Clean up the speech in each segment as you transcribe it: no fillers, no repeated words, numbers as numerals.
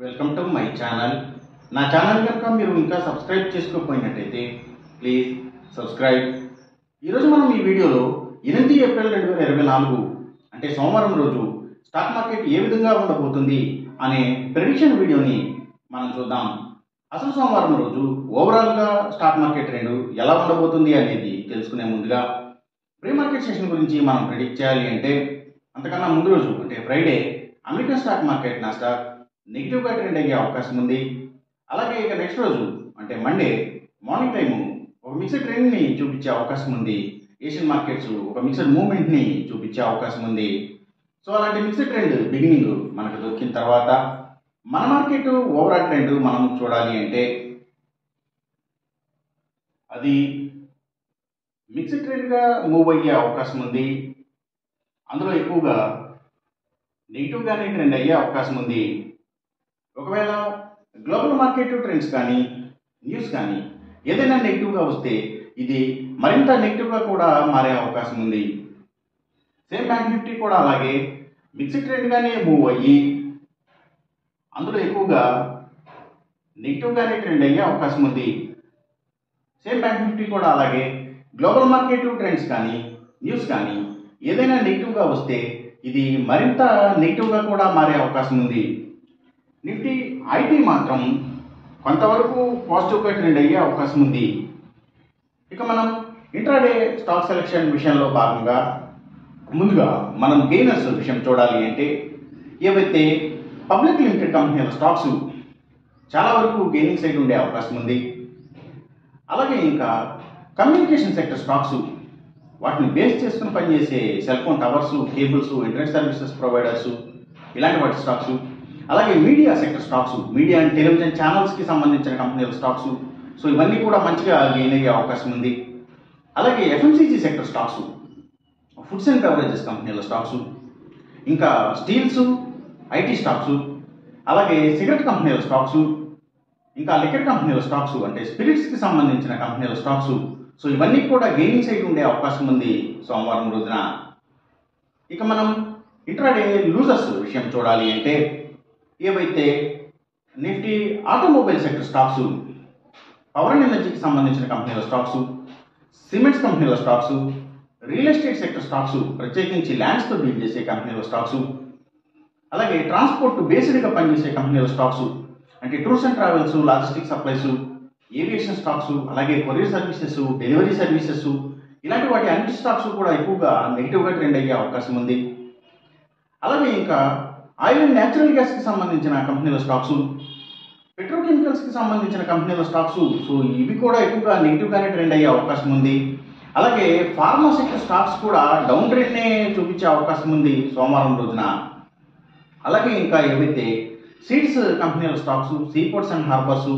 Welcome to my channel. నా channel కనుక మీరు ఇంకా సబ్స్క్రైబ్ చేసుకోకపోయినట్టయితే ప్లీజ్ సబ్స్క్రైబ్. ఈరోజు మనం ఈ వీడియోలో 8 ఏప్రిల్ 2024 అంటే సోమవారం రోజు స్టాక్ మార్కెట్ ఏ విధంగా ఉండబోతుంది అనే ప్రెడిక్షన్ వీడియోని మనం చూద్దాం. అసలు సోమవారం రోజు ఓవరాల్గా స్టాక్ మార్కెట్ ట్రెండ్ ఎలా ఉండబోతుంది అనేది తెలుసుకునే ముందుగా ప్రీ మార్కెట్ సెషన్ గురించి మనం ప్రెడిక్ట్ చేయాలి అంటే అంతకన్నా ముందు రోజు అంటే Friday American stock market Nasdaq నెగిటివ్గా ట్రెండ్ అయ్యే అవకాశం ఉంది. అలాగే ఇక నెక్స్ట్ రోజు అంటే మండే మార్నింగ్ టైము ఒక మిక్స్డ్ ట్రెండ్ని చూపించే అవకాశం ఉంది. ఏషియన్ మార్కెట్స్ ఒక మిక్స్డ్ మూవ్మెంట్ని చూపించే అవకాశం ఉంది. సో అలాంటి మిక్స్డ్ ట్రెండ్ బిగినింగ్ మనకు దొరికిన తర్వాత మన మార్కెట్ ఓవరాల్ ట్రెండ్ మనం చూడాలి అంటే అది మిక్స్డ్ ట్రెండ్గా మూవ్ అయ్యే అవకాశం ఉంది. అందులో ఎక్కువగా నెగిటివ్గానే ట్రెండ్ అయ్యే అవకాశం ఉంది. ఒకవేళ గ్లోబల్ మార్కెట్ ట్రెండ్స్ కానీ న్యూస్ కానీ ఏదైనా నెగిటివ్గా వస్తే ఇది మరింత నెగిటివ్గా కూడా మారే అవకాశం ఉంది. సేమ్ బ్యాంక్ నిఫ్టీ కూడా అలాగే మిక్స్డ్ ట్రెండ్గానే మూవ్ అయ్యి అందులో ఎక్కువగా నెగిటివ్గానే ట్రెండ్ అయ్యే అవకాశం ఉంది. సేమ్ బ్యాంక్ నిఫ్టీ కూడా అలాగే గ్లోబల్ మార్కెట్ ట్రెండ్స్ కానీ న్యూస్ కానీ ఏదైనా నెగిటివ్గా వస్తే ఇది మరింత నెగిటివ్గా కూడా మారే అవకాశం ఉంది. నిఫ్టీ ఐటీ మాత్రం కొంతవరకు పాజిటివ్గా ట్రెండ్ అయ్యే అవకాశం ఉంది. ఇక మనం ఇంట్రాడే స్టాక్ సెలెక్షన్ విషయంలో భాగంగా ముందుగా మనం గెయినర్స్ విషయం చూడాలి అంటే ఏవైతే పబ్లిక్ లిమిటెడ్ కంపెనీల స్టాక్స్ చాలా వరకు గెయినింగ్ సైడ్ ఉండే అవకాశం ఉంది. అలాగే ఇంకా కమ్యూనికేషన్ సెక్టర్ స్టాక్స్ వాటిని బేస్ చేసుకుని పనిచేసే cell phone towers, cables, internet services providers ఇలాంటి వాటి స్టాక్స్, అలాగే media sector stocks, media and television ఛానల్స్కి సంబంధించిన కంపెనీల స్టాక్స్, సో ఇవన్నీ కూడా మంచిగా గెయిన్ అయ్యే అవకాశం ఉంది. అలాగే FMCG sector stocks, foods and beverages కంపెనీల స్టాక్స్, ఇంకా స్టీల్స్, ఐటీ స్టాక్స్, అలాగే సిగరెట్ కంపెనీల స్టాక్స్, ఇంకా లిక్కర్ కంపెనీల స్టాక్స్ అంటే స్పిరిట్స్కి సంబంధించిన కంపెనీల స్టాక్స్, సో ఇవన్నీ కూడా గెయినింగ్ సైడ్ ఉండే అవకాశం ఉంది సోమవారం రోజున. ఇక మనం ఇంట్రాడే లూజర్స్ విషయం చూడాలి అంటే ఏవైతే Nifty automobile sector stocks, power and ఎనర్జీకి సంబంధించిన కంపెనీల స్టాక్స్, సిమెంట్స్ కంపెనీల stocks, real estate sector stocks ప్రత్యేకించి ల్యాండ్స్తో డీల్ చేసే కంపెనీల స్టాక్స్, అలాగే ట్రాన్స్పోర్ట్ బేస్డ్గా పనిచేసే కంపెనీల స్టాక్స్ అంటే tours and travels, logistic supplies, aviation stocks, అలాగే కొరియర్ సర్వీసెస్, డెలివరీ సర్వీసెస్ ఇలాంటి వాటి అన్ని స్టాక్స్ కూడా ఎక్కువగా నెగిటివ్గా ట్రెండ్ అయ్యే అవకాశం ఉంది. అలాగే ఇంకా ఆయిల్ అండ్ న్యాచురల్ గ్యాస్కి సంబంధించిన కంపెనీల స్టాక్స్, పెట్రోకెమికల్స్కి సంబంధించిన కంపెనీల స్టాక్స్, సో ఇవి కూడా ఎక్కువగా నెగిటివ్గానే ట్రెండ్ అయ్యే అవకాశం ఉంది. అలాగే ఫార్మా సెక్టర్ స్టాక్స్ కూడా డౌన్ ట్రెండ్నే చూపించే అవకాశం ఉంది సోమవారం రోజున. అలాగే ఇంకా ఏవైతే సీడ్స్ కంపెనీల stocks, seaports and harbours,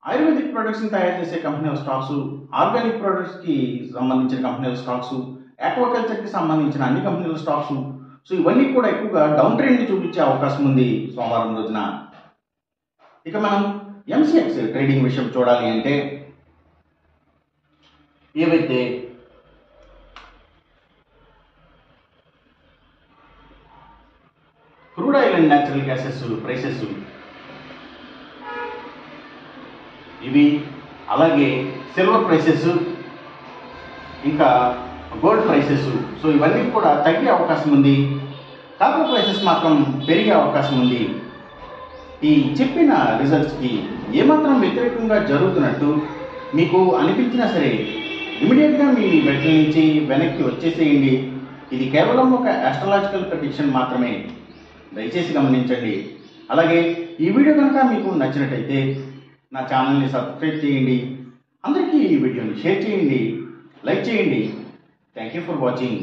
ayurvedic ప్రొడక్ట్స్ని తయారు చేసే కంపెనీల స్టాక్స్, ఆర్గానిక్ ప్రొడక్ట్స్కి సంబంధించిన కంపెనీల స్టాక్స్, ఆక్వాకల్చర్కి సంబంధించిన అన్ని కంపెనీల స్టాక్స్, సో ఇవన్నీ కూడా ఎక్కువగా డౌన్ ట్రెండ్ని చూపించే అవకాశం ఉంది సోమవారం రోజున. ఇక మనం ఎంసీఎక్స్ ట్రేడింగ్ విషయం చూడాలి అంటే ఏవైతే crude oil and natural gases prices ఇవి, అలాగే సిల్వర్ ప్రైసెస్, ఇంకా గోల్డ్ ప్రైసెస్, సో ఇవన్నీ కూడా తగ్గే అవకాశం ఉంది. కాపర్ ప్రైసెస్ మాత్రం పెరిగే అవకాశం ఉంది. ఈ చెప్పిన రిజల్ట్స్కి ఏమాత్రం వ్యతిరేకంగా జరుగుతున్నట్టు మీకు అనిపించినా సరే ఇమీడియట్గా మీ బెట్ల నుంచి వెనక్కి వచ్చేసేయండి. ఇది కేవలం ఒక ఆస్ట్రాలజికల్ ప్రెడిక్షన్ మాత్రమే, దయచేసి గమనించండి. అలాగే ఈ వీడియో కనుక మీకు నచ్చినట్టయితే నా ఛానల్ని సబ్స్క్రైబ్ చేయండి, అందరికీ ఈ వీడియోని షేర్ చేయండి, లైక్ చేయండి. Thank you for watching.